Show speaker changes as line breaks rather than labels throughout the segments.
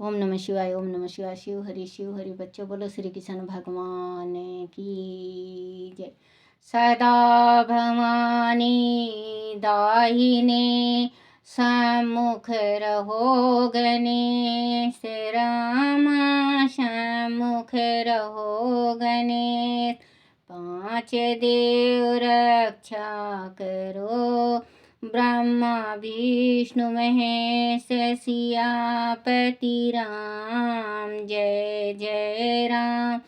ओम नमः शिवाय, ओम नमः शिवाय। शिव हरि बच्चों, बोलो श्री कृष्ण भगवान की जय। सदा भवानी दाहिने सम्मुख रहो, गणेश रामा सम्मुख रहो गणेश। पांच देव रक्षा करो, ब्रह्मा विष्णु महेश सियापति राम। जय जय राम,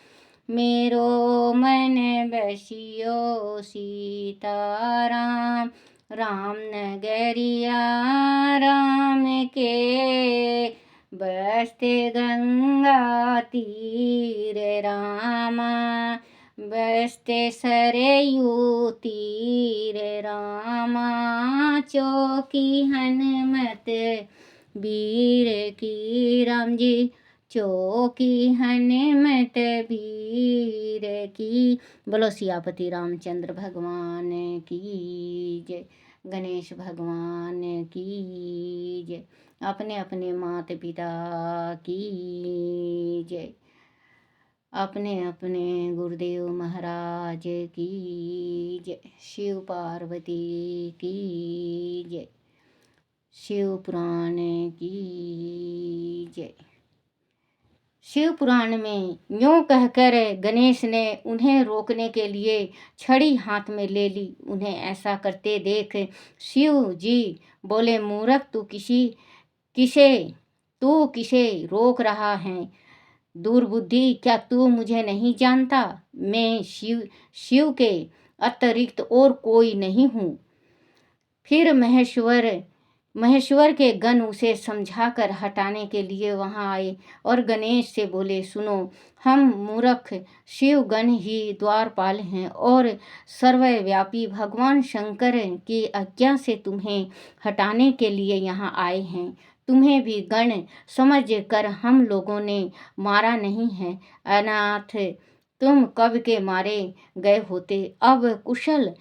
मेरो मन बसियो सीताराम। राम नगरिया राम के, बसते गंगा तीर रामा। बसते सरयू तीर रामा। चौकी हनुमत वीर की राम जी, चौकी हनुमत वीर की। बोलो सियापति रामचंद्र भगवान की जय। गणेश भगवान की जय। अपने अपने माता पिता की जय। अपने अपने गुरुदेव महाराज की जय। शिव पार्वती की जय। शिव पुराण की जय। शिव पुराण में यूं कहकर गणेश ने उन्हें रोकने के लिए छड़ी हाथ में ले ली। उन्हें ऐसा करते देख शिव जी बोले, मूर्ख, तू किसे रोक रहा है? दुर्बुद्धि, क्या तू मुझे नहीं जानता? मैं शिव के अतिरिक्त और कोई नहीं हूँ। फिर महेश्वर के गण उसे समझाकर हटाने के लिए वहां आए और गणेश से बोले, सुनो, हम मूर्ख शिव गण ही द्वारपाल हैं और सर्वव्यापी भगवान शंकर की आज्ञा से तुम्हें हटाने के लिए यहाँ आए हैं। तुम्हें भी गण समझ कर हम लोगों ने मारा नहीं है। अनाथ, तुम कब के मारे गए होते। अब कुशल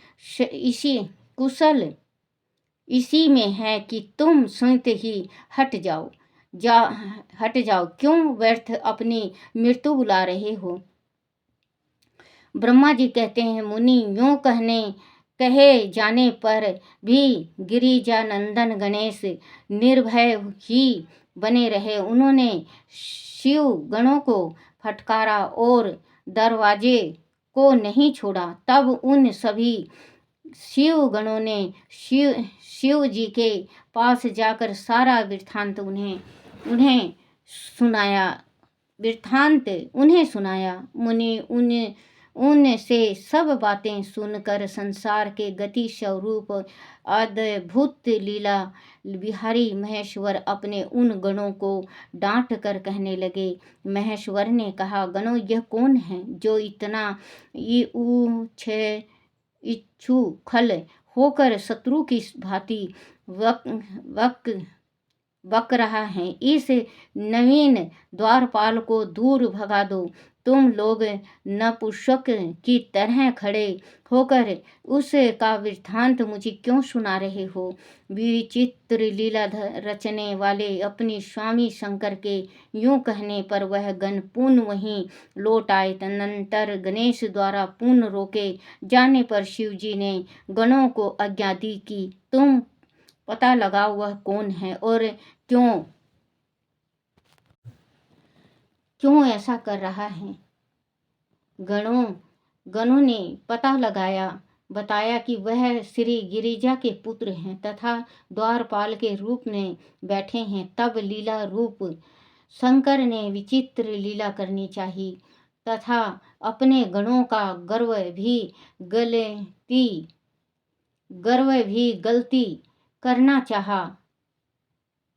इसी में है कि तुम स्वयं ही हट जाओ। क्यों व्यर्थ अपनी मृत्यु बुला रहे हो? ब्रह्मा जी कहते हैं, मुनि, यूं कहे जाने पर भी गिरिजा नंदन गणेश निर्भय ही बने रहे। उन्होंने शिव गणों को फटकारा और दरवाजे को नहीं छोड़ा। तब उन सभी शिव गणों ने शिव जी के पास जाकर सारा वृत्तांत उन्हें सुनाया। मुनि उनसे सब बातें सुनकर संसार के गति स्वरूप अद्भुत लीला बिहारी महेश्वर अपने उन गणों को डांट कर कहने लगे। महेश्वर ने कहा, गणों, यह कौन है जो इतना इच्छुखल होकर शत्रु की भांति बक रहा है? इस नवीन द्वारपाल को दूर भगा दो। तुम लोग नपुंसक की तरह खड़े होकर उसका वृत्तांत मुझे क्यों सुना रहे हो? विचित्र लीला रचने वाले अपनी स्वामी शंकर के यूं कहने पर वह गण पुनः वहीं लौट आए। तदनंतर गणेश द्वारा पुनः रोके जाने पर शिव जी ने गणों को आज्ञा दी कि तुम पता लगाओ वह कौन है और क्यों ऐसा कर रहा है। गणों ने पता लगाया, बताया कि वह श्री गिरिजा के पुत्र हैं तथा द्वारपाल के रूप में बैठे हैं। तब लीला रूप शंकर ने विचित्र लीला करनी चाहिए तथा अपने गणों का गर्व भी गलती करना चाहा।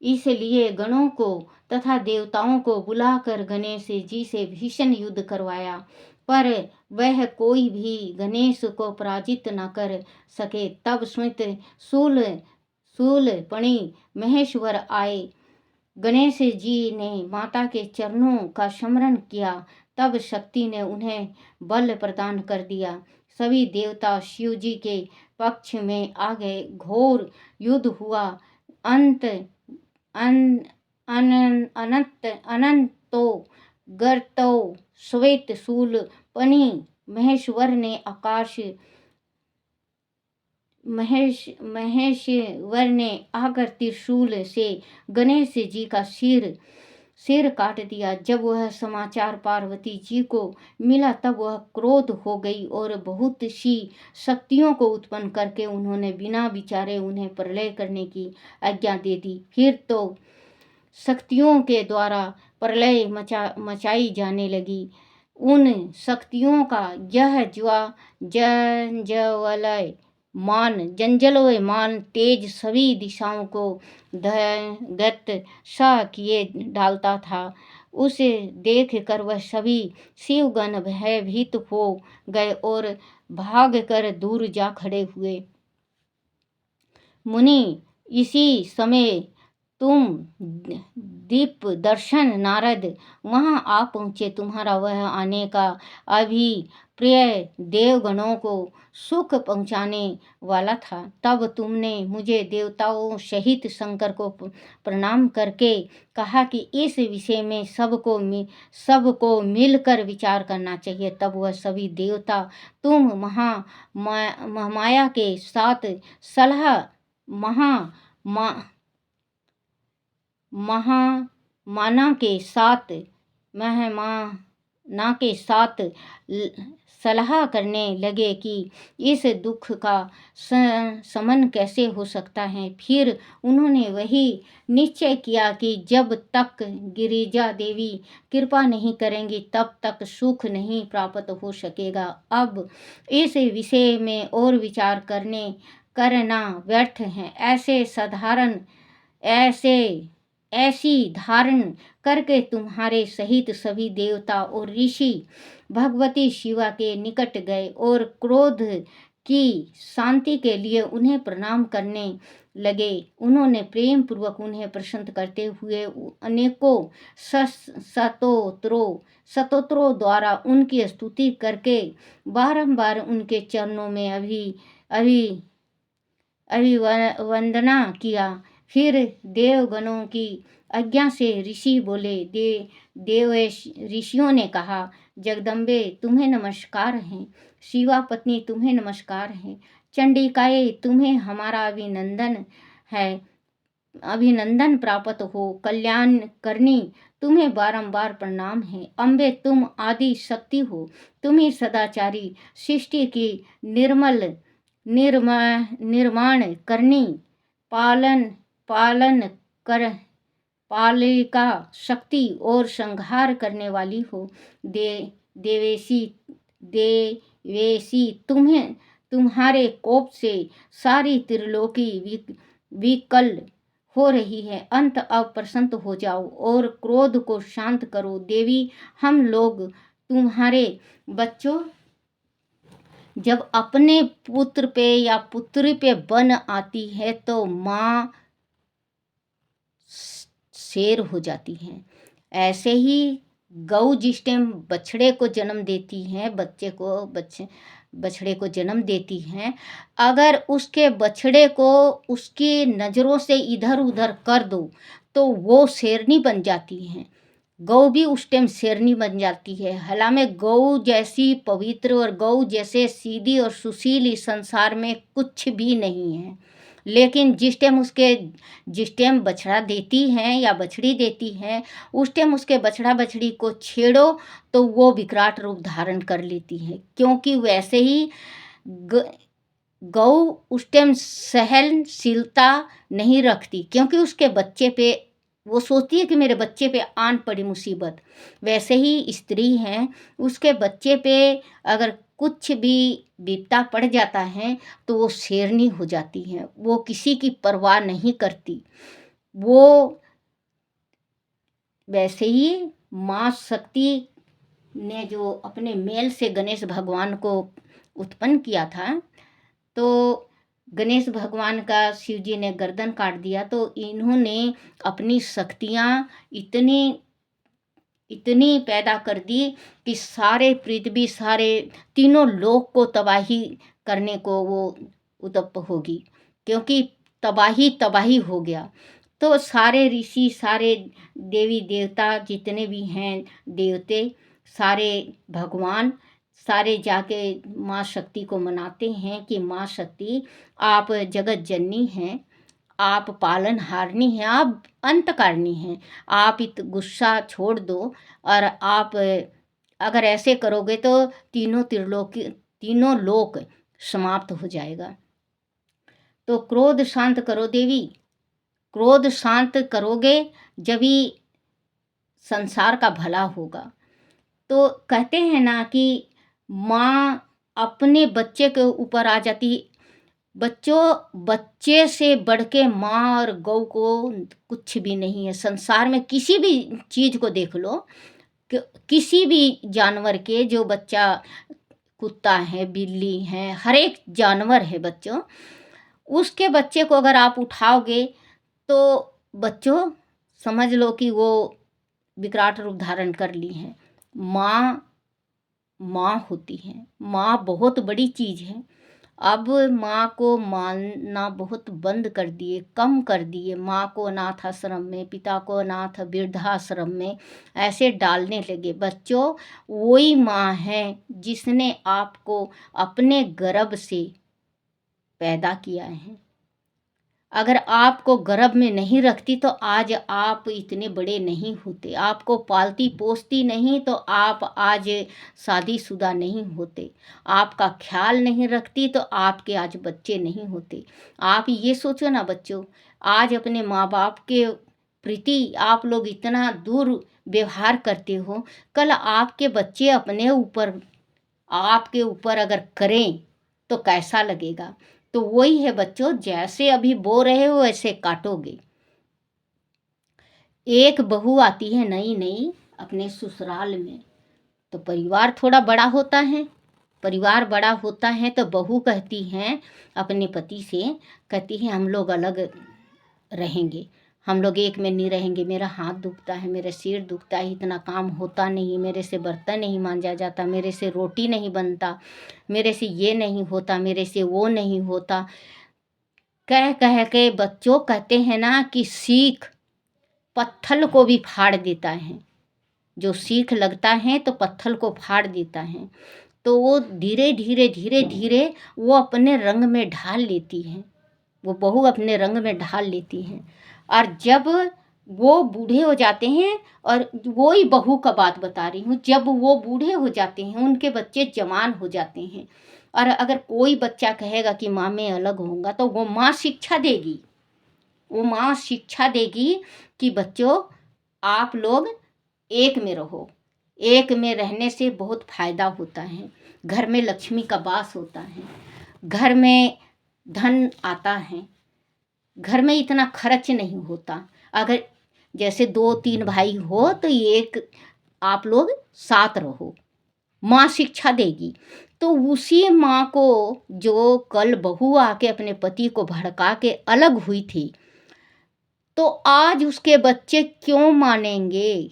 इसलिए गणों को तथा देवताओं को बुलाकर गणेश जी से भीषण युद्ध करवाया, पर वह कोई भी गणेश को पराजित न कर सके। तब स्वयं शूलपणि महेश्वर आए। गणेश जी ने माता के चरणों का स्मरण किया। तब शक्ति ने उन्हें बल प्रदान कर दिया। सभी देवता शिव जी के पक्ष में आ गए। घोर युद्ध हुआ। अनंतो गर्तो श्वेत शूल पनी महेश्वर ने आकर त्रिशूल से गणेश जी का सिर काट दिया। जब वह समाचार पार्वती जी को मिला तब वह क्रोध हो गई और बहुत सी शक्तियों को उत्पन्न करके उन्होंने बिना विचारे उन्हें प्रलय करने की आज्ञा दे दी। फिर तो शक्तियों के द्वारा प्रलय मचाई जाने लगी। उन शक्तियों का यह जंजलवयमान तेज सभी दिशाओं को गत सा किए डालता था। उसे देख कर वह सभी शिवगण भयभीत हो गए और भाग कर दूर जा खड़े हुए। मुनि, इसी समय तुम दीप दर्शन नारद वहाँ आ पहुँचे। तुम्हारा वह आने का अभिप्राय देवगणों को सुख पहुँचाने वाला था। तब तुमने मुझे देवताओं सहित शंकर को प्रणाम करके कहा कि इस विषय में सबको मिलकर विचार करना चाहिए। तब वह सभी देवता तुम महामाया के साथ महामाना के साथ सलाह करने लगे कि इस दुख का शमन कैसे हो सकता है। फिर उन्होंने वही निश्चय किया कि जब तक गिरिजा देवी कृपा नहीं करेंगी तब तक सुख नहीं प्राप्त हो सकेगा। अब इस विषय में और विचार करना व्यर्थ है। ऐसी धारण करके तुम्हारे सहित सभी देवता और ऋषि भगवती शिवा के निकट गए और क्रोध की शांति के लिए उन्हें प्रणाम करने लगे। उन्होंने प्रेम पूर्वक उन्हें प्रसन्न करते हुए अनेकों स्तोत्रों द्वारा उनकी स्तुति करके बारंबार उनके चरणों में अभिवंदना किया। फिर देवगणों की आज्ञा से ऋषि बोले। ऋषियों ने कहा, जगदम्बे तुम्हें नमस्कार है, शिवा पत्नी तुम्हें नमस्कार है, चंडिकाए तुम्हें हमारा अभिनंदन प्राप्त हो, कल्याण करनी तुम्हें बारंबार प्रणाम है, अम्बे तुम आदि शक्ति हो, तुम ही सदाचारी सृष्टि की निर्माण करनी पालिका शक्ति और संहार करने वाली हो। देवेशी तुम्हारे कोप से सारी त्रिलोकी विकल हो रही है। अंत अब प्रसन्न हो जाओ और क्रोध को शांत करो। देवी, हम लोग तुम्हारे बच्चों जब अपने पुत्र पे या पुत्री पे बन आती है तो माँ शेर हो जाती है। ऐसे ही गौ जिस टाइम बछड़े को जन्म देती है, बछड़े को जन्म देती है, अगर उसके बछड़े को उसकी नज़रों से इधर उधर कर दो तो वो शेरनी बन जाती है। गौ भी उस टाइम शेरनी बन जाती है। हालांकि गौ जैसी पवित्र और गौ जैसे सीधी और सुशील इस संसार में कुछ भी नहीं है, लेकिन जिस टाइम बछड़ा देती हैं या बछड़ी देती हैं, उस टाइम उसके बछड़ा बछड़ी को छेड़ो तो वो विकराल रूप धारण कर लेती है। क्योंकि वैसे ही गौ उस टाइम सहनशीलता नहीं रखती, क्योंकि उसके बच्चे पे वो सोचती है कि मेरे बच्चे पे आन पड़ी मुसीबत। वैसे ही स्त्री हैं, उसके बच्चे पे अगर कुछ भी विपदा पड़ जाता है तो वो शेरनी हो जाती है। वो किसी की परवाह नहीं करती। वो वैसे ही माँ शक्ति ने जो अपने मेल से गणेश भगवान को उत्पन्न किया था, तो गणेश भगवान का शिव जी ने गर्दन काट दिया। तो इन्होंने अपनी शक्तियाँ इतनी पैदा कर दी कि सारे पृथ्वी, सारे तीनों लोक को तबाही करने को वो उद्यत होगी, क्योंकि तबाही हो गया। तो सारे ऋषि, सारे देवी देवता जितने भी हैं, देवते, सारे भगवान, सारे जाके माँ शक्ति को मनाते हैं कि माँ शक्ति, आप जगत जननी हैं, आप पालनहारिणी हैं, आप अंतकारिणी हैं। आप इत गुस्सा छोड़ दो और आप अगर ऐसे करोगे तो तीनों लोक समाप्त हो जाएगा। तो क्रोध शांत करो देवी, क्रोध शांत करोगे जभी संसार का भला होगा। तो कहते हैं ना कि माँ अपने बच्चे के ऊपर आ जाती। बच्चे से बढ़ के माँ और गौ को कुछ भी नहीं है संसार में। किसी भी चीज़ को देख लो, किसी भी जानवर के, जो बच्चा, कुत्ता है, बिल्ली है, हर एक जानवर है बच्चों, उसके बच्चे को अगर आप उठाओगे तो बच्चों समझ लो कि वो विकराल रूप धारण कर ली है। माँ माँ होती है, माँ बहुत बड़ी चीज़ है। अब माँ को मानना बहुत बंद कर दिए, कम कर दिए। माँ को अनाथ आश्रम में, पिता को अनाथ वृद्धाश्रम में ऐसे डालने लगे। बच्चों, वही माँ है जिसने आपको अपने गर्भ से पैदा किया है। अगर आपको गर्भ में नहीं रखती तो आज आप इतने बड़े नहीं होते। आपको पालती पोसती नहीं तो आप आज शादीशुदा नहीं होते। आपका ख्याल नहीं रखती तो आपके आज बच्चे नहीं होते। आप ये सोचो ना बच्चों, आज अपने माँ बाप के प्रति आप लोग इतना दूर व्यवहार करते हो, कल आपके बच्चे अपने ऊपर, आपके ऊपर अगर करें तो कैसा लगेगा। तो वही है बच्चों, जैसे अभी बो रहे हो वैसे काटोगे। एक बहू आती है नई नई अपने ससुराल में, तो परिवार थोड़ा बड़ा होता है। परिवार बड़ा होता है तो बहू कहती हैं अपने पति से, कहती है हम लोग अलग रहेंगे, हम लोग एक में नहीं रहेंगे। मेरा हाथ दुखता है, मेरा सिर दुखता है, इतना काम होता नहीं, मेरे से बर्तन नहीं मांजा जाता, मेरे से रोटी नहीं बनता, मेरे से ये नहीं होता, मेरे से वो नहीं होता। कह कह के बच्चों कहते हैं ना कि सीख पत्थर को भी फाड़ देता है। जो सीख लगता है तो पत्थर को फाड़ देता है। तो वो धीरे धीरे धीरे धीरे वो अपने रंग में ढाल लेती है, वो बहू अपने रंग में ढाल लेती हैं। और जब वो बूढ़े हो जाते हैं, और वो ही बहू का बात बता रही हूँ, जब वो बूढ़े हो जाते हैं, उनके बच्चे जवान हो जाते हैं, और अगर कोई बच्चा कहेगा कि माँ मैं अलग होऊंगा, तो वो माँ शिक्षा देगी। वो माँ शिक्षा देगी कि बच्चों आप लोग एक में रहो। एक में रहने से बहुत फायदा होता है। घर में लक्ष्मी का वास होता है, घर में धन आता है, घर में इतना खर्च नहीं होता। अगर जैसे 2-3 भाई हो तो एक आप लोग साथ रहो, माँ शिक्षा देगी। तो उसी माँ को जो कल बहू आके अपने पति को भड़का के अलग हुई थी, तो आज उसके बच्चे क्यों मानेंगे।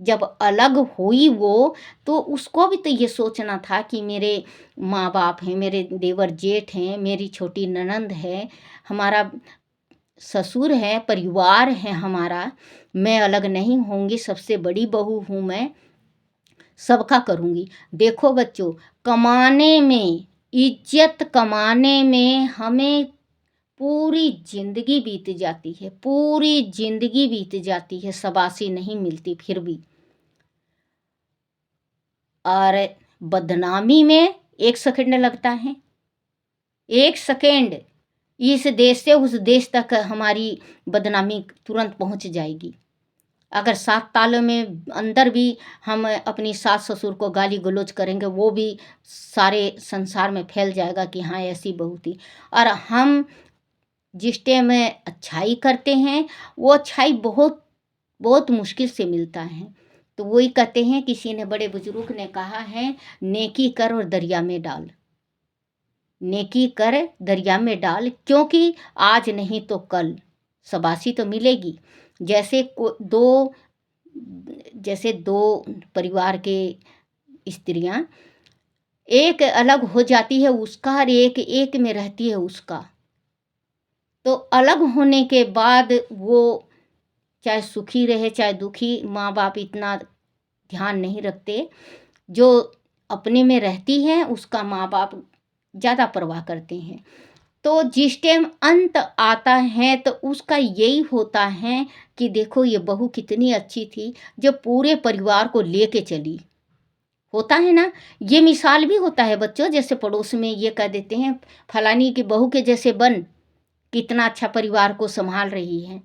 जब अलग हुई वो, तो उसको भी तो ये सोचना था कि मेरे माँ बाप हैं, मेरे देवर जेठ हैं, मेरी छोटी ननंद है, हमारा ससुर है, परिवार है हमारा, मैं अलग नहीं होंगी, सबसे बड़ी बहू हूँ मैं, सबका करूँगी। देखो बच्चों, कमाने में, इज्जत कमाने में हमें पूरी जिंदगी बीत जाती है, पूरी जिंदगी बीत जाती है, शाबाशी नहीं मिलती फिर भी। और बदनामी में 1 सेकंड लगता है, 1 सेकंड, इस देश से उस देश तक हमारी बदनामी तुरंत पहुंच जाएगी। अगर 7 तालों में अंदर भी हम अपनी सास ससुर को गाली गलौज करेंगे, वो भी सारे संसार में फैल जाएगा कि हाँ ऐसी बहू थी। और हम जिस टाइम में अच्छाई करते हैं, वो अच्छाई बहुत बहुत मुश्किल से मिलता है। तो वही कहते हैं, किसी ने, बड़े बुजुर्ग ने कहा है, नेकी कर और दरिया में डाल, नेकी कर दरिया में डाल, क्योंकि आज नहीं तो कल शाबाशी तो मिलेगी। जैसे दो परिवार के स्त्रियां, एक अलग हो जाती है उसका और एक में रहती है उसका, तो अलग होने के बाद वो चाहे सुखी रहे चाहे दुखी, माँ बाप इतना ध्यान नहीं रखते। जो अपने में रहती है उसका माँ बाप ज़्यादा परवाह करते हैं। तो जिस टाइम अंत आता है तो उसका यही होता है कि देखो ये बहू कितनी अच्छी थी जो पूरे परिवार को लेके चली। होता है ना, ये मिसाल भी होता है बच्चों, जैसे पड़ोस में ये कह देते हैं फलानी की बहू के जैसे बन, कितना अच्छा परिवार को संभाल रही है।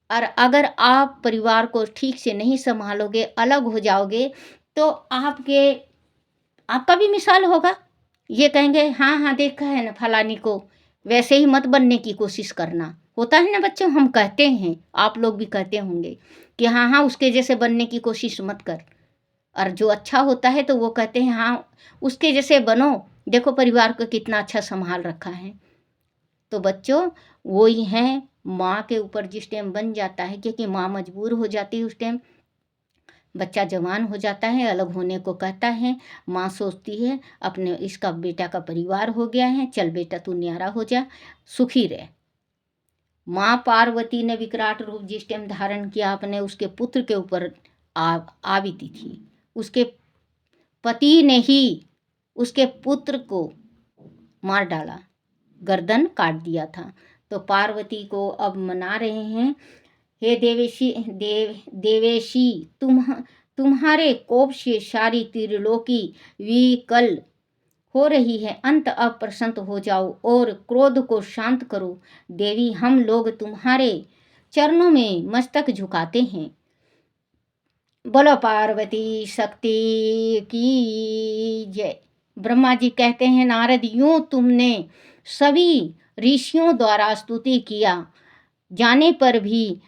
और अगर आप परिवार को ठीक से नहीं संभालोगे, अलग हो जाओगे, तो आपका भी मिसाल होगा। ये कहेंगे हाँ हाँ देखा है ना फलानी को, वैसे ही मत बनने की कोशिश करना। होता है ना बच्चों, हम कहते हैं, आप लोग भी कहते होंगे कि हाँ हाँ उसके जैसे बनने की कोशिश मत कर। और जो अच्छा होता है तो वो कहते हैं हाँ उसके जैसे बनो, देखो परिवार को कितना अच्छा संभाल रखा है। तो बच्चों वही हैं, माँ के ऊपर जिस टाइम बन जाता है, क्योंकि माँ मजबूर हो जाती है उस टाइम, बच्चा जवान हो जाता है, अलग होने को कहता है, माँ सोचती है अपने इसका बेटा का परिवार हो गया है, चल बेटा तू न्यारा हो जा, सुखी रहे। माँ पार्वती ने विकराट रूप जिस टाइम धारण किया अपने उसके पुत्र के ऊपर आ बीती थी। उसके पति ने ही उसके पुत्र को मार डाला, गर्दन काट दिया था। तो पार्वती को अब मना रहे हैं, हे देवेशी तुम्हारे कोप से सारी त्रिलोकी विकल हो रही है, अंत अब प्रसन्न हो जाओ और क्रोध को शांत करो। देवी हम लोग तुम्हारे चरणों में मस्तक झुकाते हैं। बोलो पार्वती शक्ति की जय। ब्रह्मा जी कहते हैं नारद यूं तुमने सभी ऋषियों द्वारा स्तुति किया जाने पर भी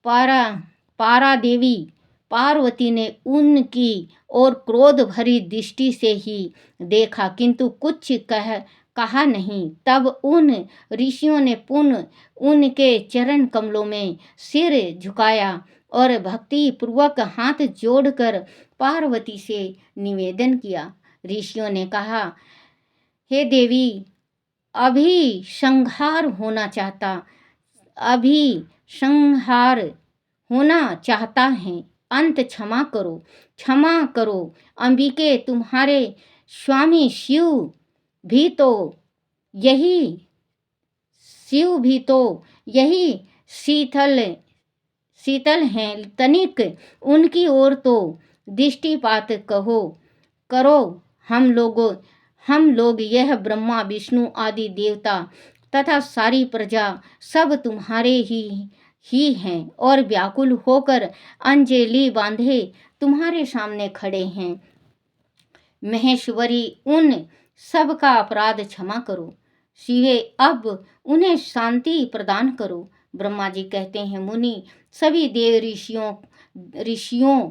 पारा देवी पार्वती ने उनकी और क्रोध भरी दृष्टि से ही देखा, किंतु कुछ कहा नहीं। तब उन ऋषियों ने पुनः उनके चरण कमलों में सिर झुकाया और भक्ति पूर्वक हाथ जोड़कर पार्वती से निवेदन किया। ऋषियों ने कहा, हे देवी अभी संहार होना चाहता है, अंत क्षमा करो अंबिके, तुम्हारे स्वामी शिव भी तो यही शीतल हैं, तनिक उनकी ओर तो दृष्टिपात करो। हम लोग यह ब्रह्मा विष्णु आदि देवता तथा सारी प्रजा सब तुम्हारे ही हैं और व्याकुल होकर अंजलि बांधे तुम्हारे सामने खड़े हैं। महेश्वरी उन सब का अपराध क्षमा करो, शिवे अब उन्हें शांति प्रदान करो। ब्रह्मा जी कहते हैं मुनि सभी देव ऋषियों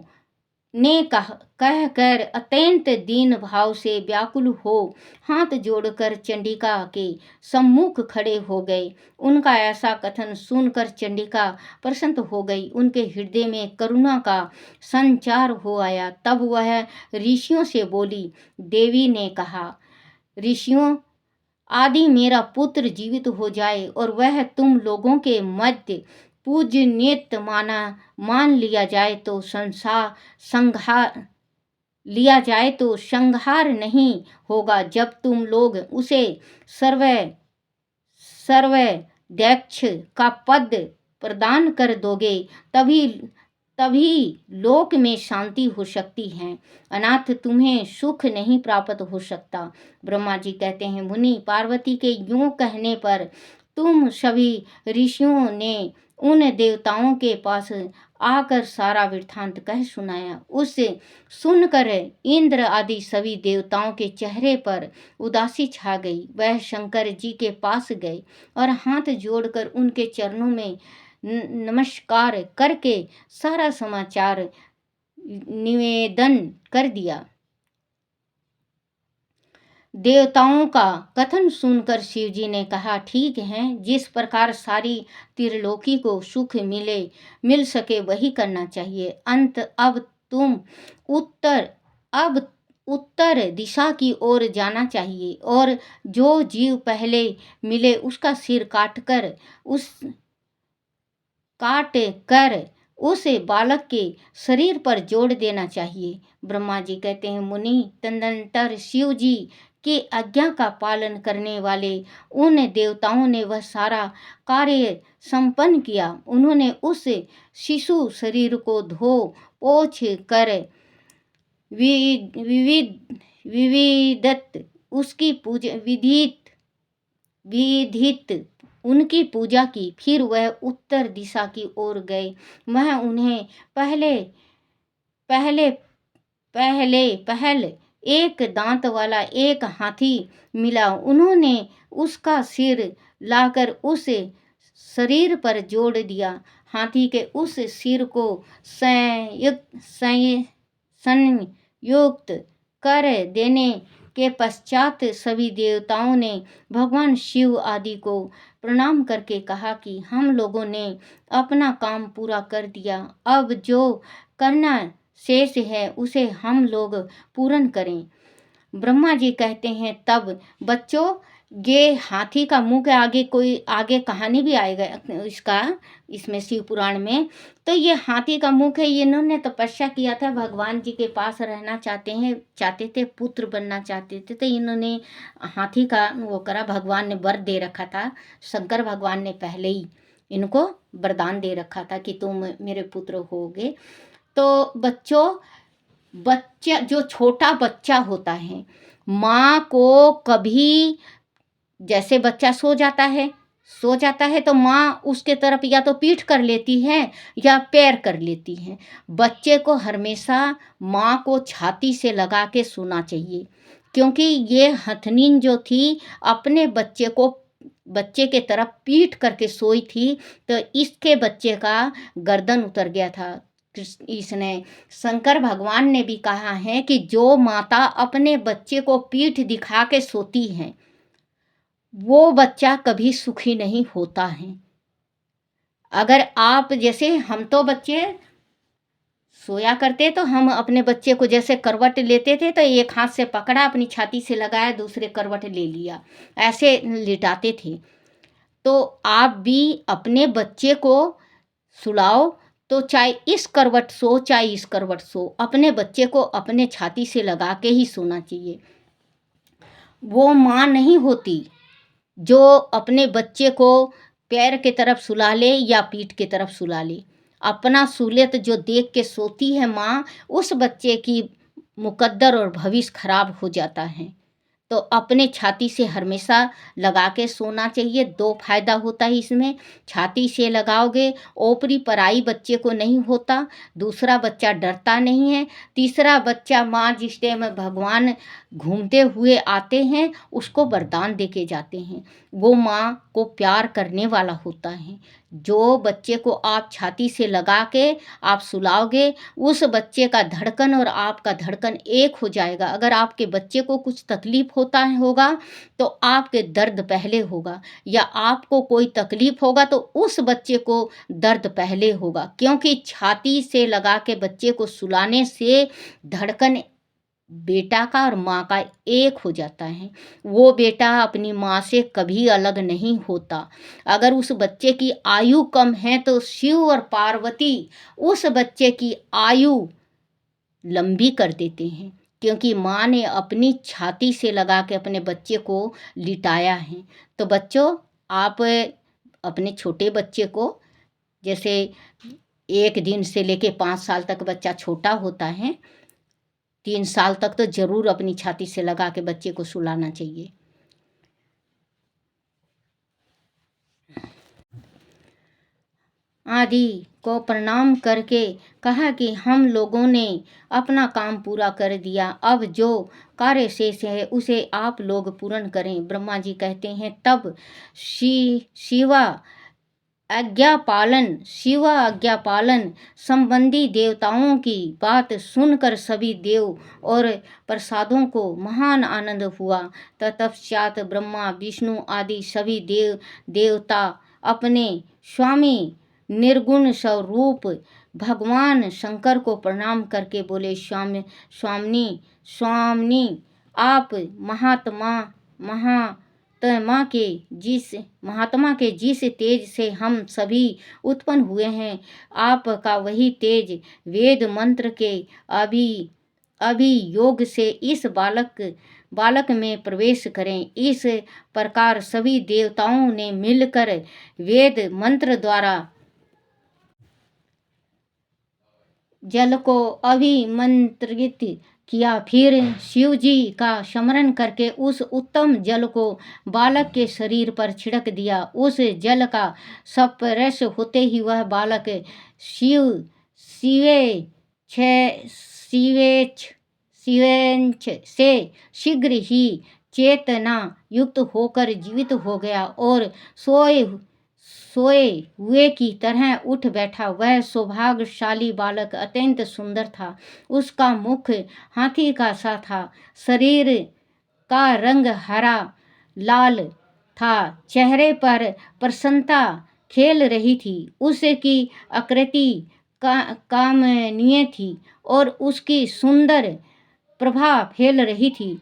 ने कहकर अत्यंत दीन भाव से व्याकुल हो हाथ जोड़कर चंडिका के सम्मुख खड़े हो गए। उनका ऐसा कथन सुनकर चंडिका प्रसन्न हो गई, उनके हृदय में करुणा का संचार हो आया। तब वह ऋषियों से बोली। देवी ने कहा, ऋषियों आदि मेरा पुत्र जीवित हो जाए और वह तुम लोगों के मध्य पूजनीय मान लिया जाए तो संहार नहीं होगा। जब तुम लोग उसे सर्वदैक्ष का पद प्रदान कर दोगे तभी लोक में शांति हो सकती है, अनाथ तुम्हें सुख नहीं प्राप्त हो सकता। ब्रह्मा जी कहते हैं मुनि पार्वती के यूं कहने पर तुम सभी ऋषियों ने उन देवताओं के पास आकर सारा वृत्तांत कह सुनाया। उससे सुनकर इंद्र आदि सभी देवताओं के चेहरे पर उदासी छा गई। वह शंकर जी के पास गए और हाथ जोड़कर उनके चरणों में नमस्कार करके सारा समाचार निवेदन कर दिया। देवताओं का कथन सुनकर शिवजी ने कहा, ठीक है, जिस प्रकार सारी त्रिलोकी को सुख मिल सके वही करना चाहिए। अब उत्तर दिशा की ओर जाना चाहिए और जो जीव पहले मिले उसका सिर काट कर उस बालक के शरीर पर जोड़ देना चाहिए। ब्रह्मा जी कहते हैं, मुनि तदनंतर शिव जी की आज्ञा का पालन करने वाले उन देवताओं ने वह सारा कार्य संपन्न किया। उन्होंने उस शिशु शरीर को धो पोछ कर विविधत उसकी पूजा विधित उनकी पूजा की। फिर वह उत्तर दिशा की ओर गए। वह उन्हें पहले पहल एक दांत वाला एक हाथी मिला। उन्होंने उसका सिर लाकर उस शरीर पर जोड़ दिया। हाथी के उस सिर को संयुक्त कर देने के पश्चात सभी देवताओं ने भगवान शिव आदि को प्रणाम करके कहा कि हम लोगों ने अपना काम पूरा कर दिया। अब जो करना शेष है उसे हम लोग पूर्ण करें। ब्रह्मा जी कहते हैं, तब बच्चों, ये हाथी का मुंह के आगे कोई आगे कहानी भी आएगा इसमें शिव पुराण में। तो ये हाथी का मुख है। इन्होंने तपस्या किया था, भगवान जी के पास रहना चाहते थे, पुत्र बनना चाहते थे। तो इन्होंने हाथी का वो करा। भगवान ने वर दे रखा था, शंकर भगवान ने पहले ही इनको वरदान दे रखा था कि तुम मेरे पुत्र होगे। तो बच्चा जो छोटा बच्चा होता है, माँ को कभी जैसे बच्चा सो जाता है तो माँ उसके तरफ या तो पीठ कर लेती है या पैर कर लेती है। बच्चे को हमेशा माँ को छाती से लगा के सोना चाहिए, क्योंकि ये हथनीन जो थी अपने बच्चे के तरफ पीठ करके सोई थी। तो इसके बच्चे का गर्दन उतर गया था। इसने शंकर भगवान ने भी कहा है कि जो माता अपने बच्चे को पीठ दिखा के सोती है वो बच्चा कभी सुखी नहीं होता है। अगर आप जैसे हम तो बच्चे सोया करते तो हम अपने बच्चे को जैसे करवट लेते थे तो एक हाथ से पकड़ा, अपनी छाती से लगाया, दूसरे करवट ले लिया, ऐसे लिटाते थे। तो आप भी अपने बच्चे को सुलाओ तो चाहे इस करवट सो चाहे इस करवट सो, अपने बच्चे को अपने छाती से लगा के ही सोना चाहिए। वो माँ नहीं होती जो अपने बच्चे को पैर के तरफ सुला ले या पीठ के तरफ सुला ले। अपना सूलियत जो देख के सोती है माँ, उस बच्चे की मुकद्दर और भविष्य खराब हो जाता है। तो अपने छाती से हमेशा लगा के सोना चाहिए। 2 फायदा होता है इसमें। छाती से लगाओगे, ओपरी पराई बच्चे को नहीं होता, दूसरा बच्चा डरता नहीं है, तीसरा बच्चा माँ जिस टाइम भगवान घूमते हुए आते हैं उसको वरदान दे के जाते हैं, वो माँ को प्यार करने वाला होता है। जो बच्चे को आप छाती से लगा के आप सुलाओगे, उस बच्चे का धड़कन और आपका धड़कन एक हो जाएगा। अगर आपके बच्चे को कुछ तकलीफ होगा तो आपके दर्द पहले होगा, या आपको कोई तकलीफ होगा तो उस बच्चे को दर्द पहले होगा। क्योंकि छाती से लगा के बच्चे को सुलाने से धड़कन बेटा का और माँ का एक हो जाता है। वो बेटा अपनी माँ से कभी अलग नहीं होता। अगर उस बच्चे की आयु कम है तो शिव और पार्वती उस बच्चे की आयु लंबी कर देते हैं, क्योंकि माँ ने अपनी छाती से लगा के अपने बच्चे को लिटाया है। तो बच्चों, आप अपने छोटे बच्चे को, जैसे 1 दिन से लेके 5 साल तक बच्चा छोटा होता है, 3 साल तक तो ज़रूर अपनी छाती से लगा के बच्चे को सुलाना चाहिए। आदि को प्रणाम करके कहा कि हम लोगों ने अपना काम पूरा कर दिया, अब जो कार्य शेष है उसे आप लोग पूर्ण करें। ब्रह्मा जी कहते हैं, तब शिवा आज्ञा पालन संबंधी देवताओं की बात सुनकर सभी देव और प्रसादों को महान आनंद हुआ। तत्पश्चात ब्रह्मा विष्णु आदि सभी देवता अपने स्वामी निर्गुण स्वरूप भगवान शंकर को प्रणाम करके बोले, स्वामिनी स्वामिनी, आप महात्मा के जिस तेज से हम सभी उत्पन्न हुए हैं, आपका वही तेज वेद मंत्र के अभियोग से इस बालक में प्रवेश करें। इस प्रकार सभी देवताओं ने मिलकर वेद मंत्र द्वारा जल को अभिमंत्रित किया। फिर शिव जी का स्मरण करके उस उत्तम जल को बालक के शरीर पर छिड़क दिया। उस जल का स्पर्श होते ही वह बालक शिवेच्छ से शीघ्र ही चेतना युक्त होकर जीवित हो गया और सोए हुए की तरह उठ बैठा। वह सौभाग्यशाली बालक अत्यंत सुंदर था। उसका मुख हाथी का सा था, शरीर का रंग हरा लाल था, चेहरे पर प्रसन्नता खेल रही थी। उसकी आकृति कामनीय थी और उसकी सुंदर प्रभा फैल रही थी।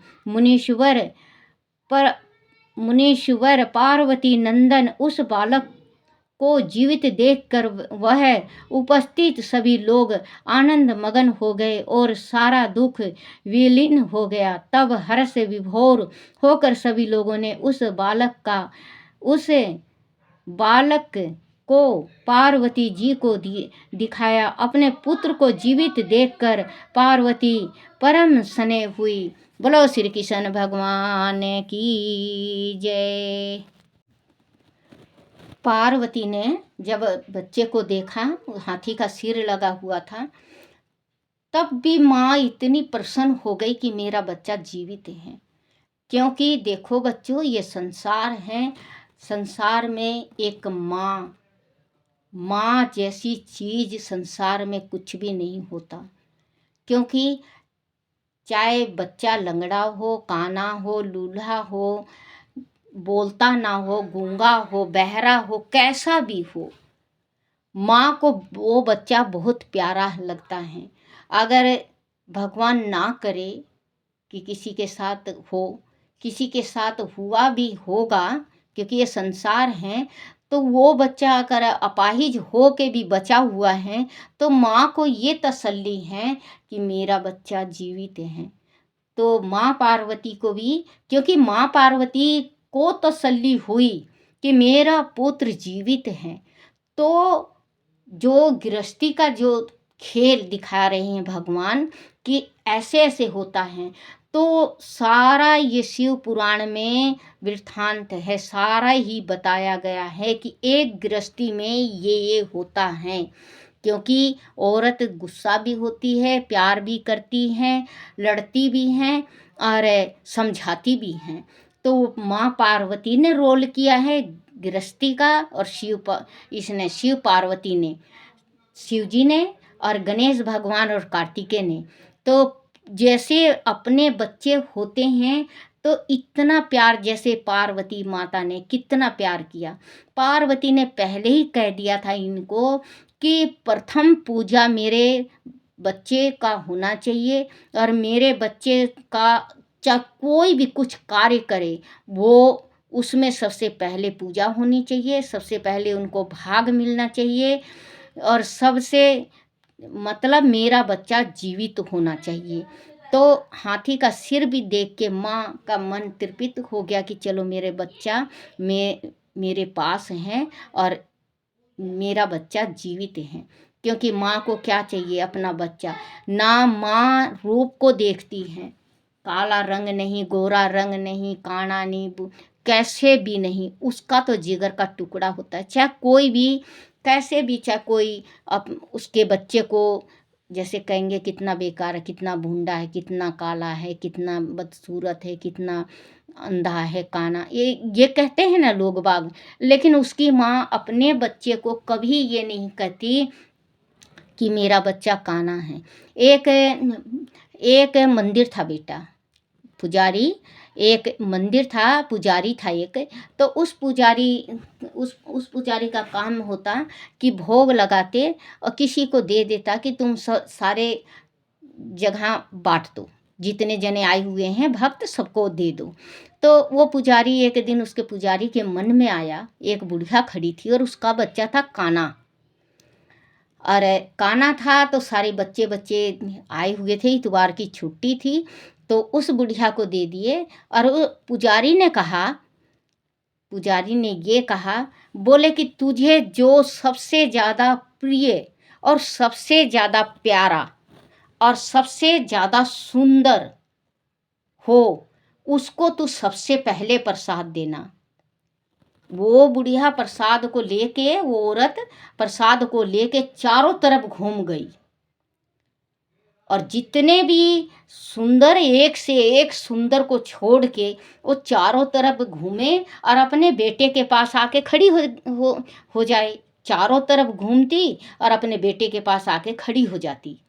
मुनीश्वर पार्वती नंदन उस बालक को जीवित देखकर वह उपस्थित सभी लोग आनंद मगन हो गए और सारा दुख विलीन हो गया। तब हर्ष विभोर होकर सभी लोगों ने उस बालक को पार्वती जी को दिखाया। अपने पुत्र को जीवित देखकर पार्वती परम स्नेह हुई। बोलो श्री कृष्ण भगवान की जय। पार्वती ने जब बच्चे को देखा, हाथी का सिर लगा हुआ था, तब भी माँ इतनी प्रसन्न हो गई कि मेरा बच्चा जीवित है। क्योंकि देखो बच्चों, ये संसार है, संसार में एक माँ जैसी चीज संसार में कुछ भी नहीं होता। क्योंकि चाहे बच्चा लंगड़ा हो, काना हो, लूल्हा हो, बोलता ना हो, गूंगा हो, बहरा हो, कैसा भी हो, माँ को वो बच्चा बहुत प्यारा लगता है। अगर भगवान ना करे कि किसी के साथ हो, किसी के साथ हुआ भी होगा, क्योंकि ये संसार है, तो वो बच्चा अगर अपाहिज हो के भी बचा हुआ है तो माँ को ये तसल्ली है कि मेरा बच्चा जीवित है। तो माँ पार्वती को भी, क्योंकि माँ पार्वती को तसल्ली हुई कि मेरा पुत्र जीवित है, तो जो गृहस्थी का जो खेल दिखा रहे हैं भगवान कि ऐसे ऐसे होता है, तो सारा ये शिव पुराण में वृत्तांत है, सारा ही बताया गया है कि एक गृहस्थी में ये होता है। क्योंकि औरत गुस्सा भी होती है, प्यार भी करती है, लड़ती भी हैं और समझाती भी हैं। तो माँ पार्वती ने रोल किया है गृहस्थी का, और शिव पार्वती ने, शिव जी ने, और गणेश भगवान और कार्तिकेय ने। तो जैसे अपने बच्चे होते हैं तो इतना प्यार, जैसे पार्वती माता ने कितना प्यार किया। पार्वती ने पहले ही कह दिया था इनको कि प्रथम पूजा मेरे बच्चे का होना चाहिए, और मेरे बच्चे का चाहे कोई भी कुछ कार्य करे वो उसमें सबसे पहले पूजा होनी चाहिए, सबसे पहले उनको भाग मिलना चाहिए, और सबसे मतलब मेरा बच्चा जीवित होना चाहिए। तो हाथी का सिर भी देख के माँ का मन तृप्त हो गया कि चलो मेरे बच्चा मेरे पास है और मेरा बच्चा जीवित है। क्योंकि माँ को क्या चाहिए, अपना बच्चा। ना माँ रूप को देखती है, काला रंग नहीं, गोरा रंग नहीं, काना नहीं, कैसे भी नहीं, उसका तो जिगर का टुकड़ा होता है। चाहे कोई भी कैसे भी, चाहे कोई उसके बच्चे को जैसे कहेंगे कितना बेकार है, कितना भूंडा है, कितना काला है, कितना बदसूरत है, कितना अंधा है, काना, ये कहते हैं ना लोग बाग। लेकिन उसकी माँ अपने बच्चे को कभी ये नहीं कहती कि मेरा बच्चा काना है। एक मंदिर था बेटा, पुजारी एक मंदिर था, पुजारी था एक, तो उस पुजारी का काम होता कि भोग लगाते और किसी को दे देता कि तुम सारे जगह बाँट दो, जितने जने आए हुए हैं भक्त सबको दे दो। तो वो पुजारी एक दिन उसके पुजारी के मन में आया, एक बुढ़िया खड़ी थी और उसका बच्चा था काना। और काना था तो सारे बच्चे बच्चे आए हुए थे, इतवार की छुट्टी थी, तो उस बुढ़िया को दे दिए। और वो पुजारी ने ये कहा, बोले कि तुझे जो सबसे ज़्यादा प्रिय और सबसे ज़्यादा प्यारा और सबसे ज़्यादा सुंदर हो, उसको तू सबसे पहले प्रसाद देना। वो बुढ़िया प्रसाद को लेके, वो औरत प्रसाद को लेके चारों तरफ घूम गई और जितने भी सुंदर, एक से एक सुंदर को छोड़ के वो चारों तरफ घूमे और अपने बेटे के पास आके खड़ी हो जाए। चारों तरफ घूमती और अपने बेटे के पास आके खड़ी हो जाती।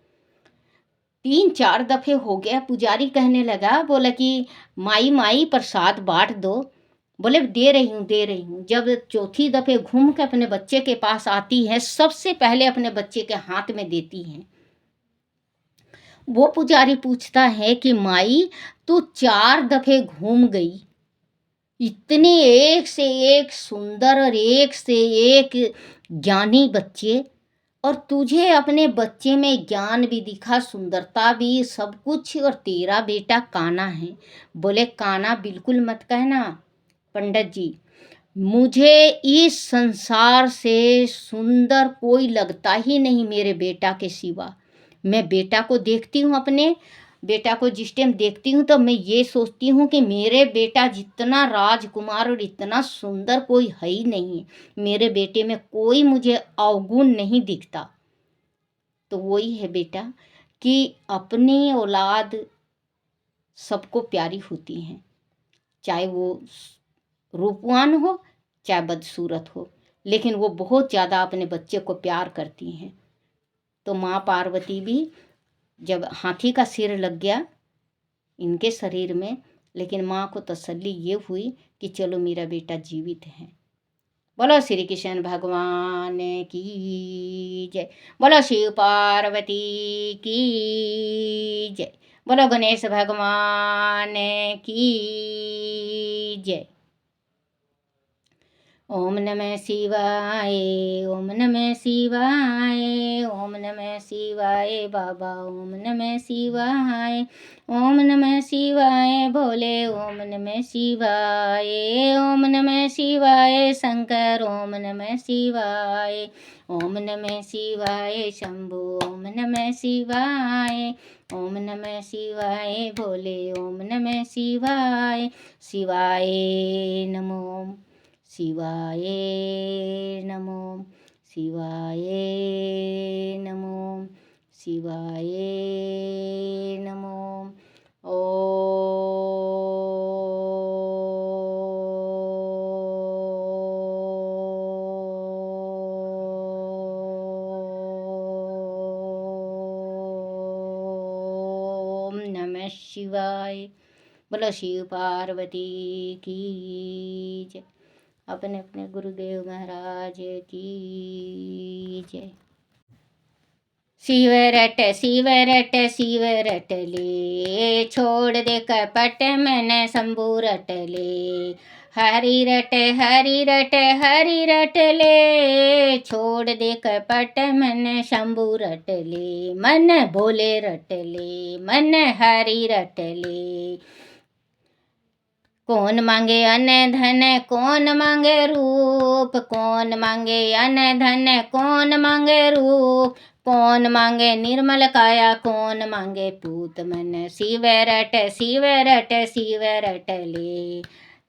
3-4 दफ़े हो गया। पुजारी कहने लगा, बोला कि माई माई प्रसाद बाँट दो। बोले दे रही हूँ, दे रही हूँ। जब चौथी दफ़े घूम के अपने बच्चे के पास आती है, सबसे पहले अपने बच्चे के हाथ में देती हैं। वो पुजारी पूछता है कि माई तू 4 दफ़े घूम गई, इतने एक से एक सुंदर और एक से एक ज्ञानी बच्चे, और तुझे अपने बच्चे में ज्ञान भी दिखा, सुंदरता भी, सब कुछ, और तेरा बेटा काना है। बोले काना बिल्कुल मत कहना पंडित जी, मुझे इस संसार से सुंदर कोई लगता ही नहीं मेरे बेटा के सिवा। मैं बेटा को देखती हूँ, अपने बेटा को जिस टाइम देखती हूँ तो मैं ये सोचती हूँ कि मेरे बेटा जितना राजकुमार और इतना सुंदर कोई है ही नहीं है। मेरे बेटे में कोई मुझे अवगुण नहीं दिखता। तो वही है बेटा कि अपनी औलाद सबको प्यारी होती हैं, चाहे वो रूपवान हो चाहे बदसूरत हो, लेकिन वो बहुत ज़्यादा अपने बच्चे को प्यार करती हैं। तो माँ पार्वती भी जब हाथी का सिर लग गया इनके शरीर में, लेकिन माँ को तसल्ली ये हुई कि चलो मेरा बेटा जीवित है। बोलो श्री कृष्ण भगवान की जय। बोलो शिव पार्वती की जय। बोलो गणेश भगवान की जय। ओम नमः शिवाय, ओम नमः शिवाय, ओम नमः शिवाय बाबा, ओम नमः शिवाय, ओम नमः शिवाय भोले, ओम नमः शिवाय, ओम नमः शिवाय शंकर, ओम नमः शिवाय, ओम नमः शिवाय शंभु, ओम नमः शिवाय, ओम नमः शिवाय भोले, ओम नमः शिवाय, शिवाय नमो, शिवाय नमो, शिवाय नमो, शिवाय नमो। ओम नमः शिवाय। बोलो शिव पार्वती की जय। अपने अपने गुरुदेव महाराज की जय। शिव रट ले, छोड़ दे कपट मन शंभु रट ले। हरि रट ले, छोड़ दे कपट मन शंभु रट ले। मन भोले रट ले, मन हरि रट ले। कौन मांगे अन्न धन, कौन मांगे रूप, कौन मांगे अन्न धन, कौन मांगे रूप, कौन मांगे निर्मल काया, कौन मांगे पूत मन। शिव रट ले,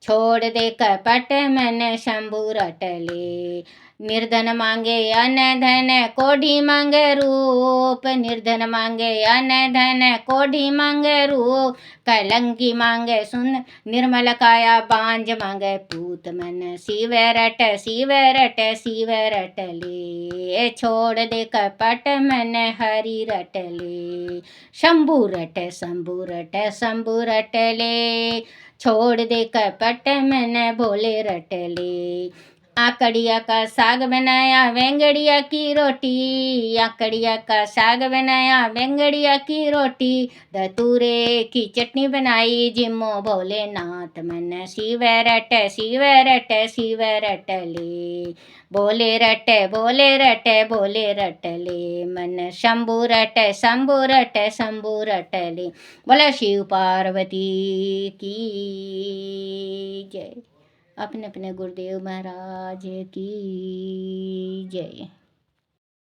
छोड़ दे कपट मन शंभु रट ले। निर्धन मांगे अन्न धन, कोढ़ी मांगे रूप, निर्धन मांगे अन्न धन, कोढ़ी मांगे रूप। कलंकी मांगे सुन निर्मल काया, बांझ मांगे पूत मन। शिव रट ले, छोड़ दे कपट मन हरि रट ले। शंभु रट ले, छोड़ दे कपट मैंने भोले रट ले। आकड़िया का साग बनाया वेंगड़िया की रोटी, आकड़िया का साग बनाया वेंगड़िया की रोटी, धतूरे की चटनी बनाई जिम्मो भोलेनाथ, मन शिव रट शिव रट शिव रट ले। भोले रट भोले रट भोले रट ले, मन शंभु रट शंभु रट शंभु रट ले। बोला शिव पार्वती की जय। अपने अपने गुरुदेव महाराज की जय।